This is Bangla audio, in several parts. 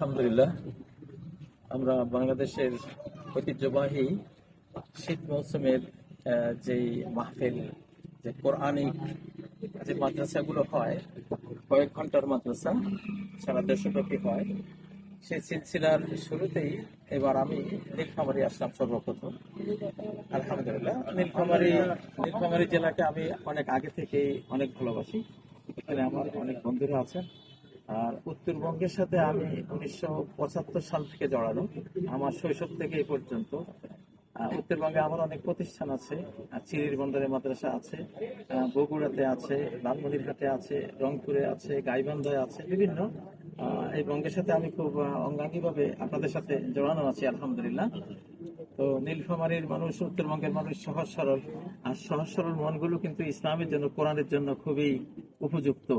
আলহামদুলিল্লাহ, আমরা বাংলাদেশের ঐতিহ্যবাহী শীত মৌসুমের যেই মাহফিল, যে কোরআনিক যে মাদ্রাসাগুলো হয়, কয়েক ঘন্টার মাদ্রাসা সারা দেশব্যাপী হয়, সেই সিলসিলার শুরুতেই এবার আমি নীলফামারী আসলাম সর্বপ্রথম। আলহামদুলিল্লাহ, নীলফামারী জেলাকে আমি অনেক আগে থেকেই অনেক ভালোবাসি। এখানে আমার অনেক বন্ধুরা আছেন। আর উত্তরবঙ্গের সাথে আমি 1975 সাল থেকে জড়ানো, আমার শৈশব থেকে এই পর্যন্ত। উত্তরবঙ্গে আমার অনেক প্রতিষ্ঠান আছে, চিরির বন্দরে মাদ্রাসা আছে, বগুড়াতে আছে, লালমনিরহাটে আছে, রংপুরে আছে, গাইবান্ধায় আছে, বিভিন্ন এই বঙ্গের সাথে আমি খুব অঙ্গাঙ্গিভাবে আপনাদের সাথে জড়ানো আছি আলহামদুলিল্লাহ। তো নীলফামারীর মানুষ, উত্তরবঙ্গের মানুষ সহজ সরল, আর সহজ সরল মনগুলো কিন্তু ইসলামের জন্য, কোরআনের জন্য খুবই উপযুক্ত।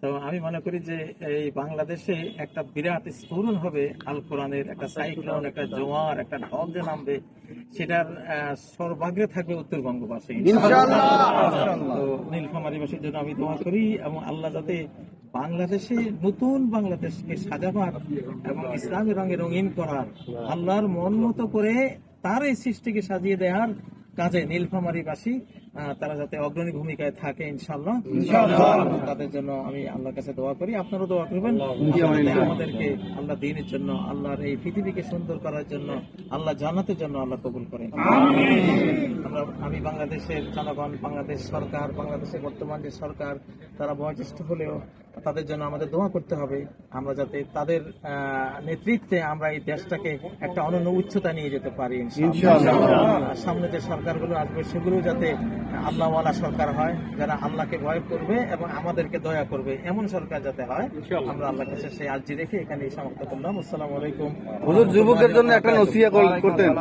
তো আমি মনে করি যে এই বাংলাদেশে একটা বিরাট স্ফুরণ হবে আল কোরআনের, একটা সাইক্লোন, একটা জোয়ার, একটা ঢল যে নামবে, সেটার সর্বাগ্রে থাকবে উত্তরবঙ্গবাসী ইনশাআল্লাহ। তো নীলফামারীবাসীর জন্য আমি দোয়া করি, এবং আল্লাহ যাতে বাংলাদেশে নতুন বাংলাদেশকে সাজাবার এবং ইসলামী রঙে রঙিন করার, আল্লাহর মন মতো করে তার এই সৃষ্টিকে সাজিয়ে দেওয়ার কাজে নীলফামারীবাসী তারা যাতে অগ্রণী ভূমিকায় থাকে ইনশাআল্লাহ। তাদের জন্য আমি আল্লাহর কাছে দোয়া করি, আপনারাও দোয়া করবেন আমাদেরকে আল্লাহ দ্বীনের জন্য, আল্লাহর এই পৃথিবীকে সুন্দর করার জন্য, আল্লাহ জান্নাতের জন্য আল্লাহ কবুল করেন। আমি বাংলাদেশের জনগণ, বাংলাদেশ সরকার, বাংলাদেশের বর্তমান যে সরকার, তারা বয়োজ্যেষ্ঠ হলেও তাদের জন্য আমাদের দোয়া করতে হবে, আমরা যাতে তাদের নেতৃত্বে আমরা এই দেশটাকে একটা অনন্য উচ্চতা নিয়ে যেতে পারি ইনশাআল্লাহ। সামনে যে সরকারগুলো আসবে সেগুলো যাতে আল্লাহওয়ালা সরকার হয়, যারা আল্লাহকে ভয় করবে এবং আমাদেরকে দয়া করবে, এমন সরকার যাতে হয়। আমরা আল্লাহর কাছে সেই আরজি রেখে এখানে সমাপ্ত করলাম। আসসালামু আলাইকুম। যুবকদের জন্য একটা নসিহত করতেন।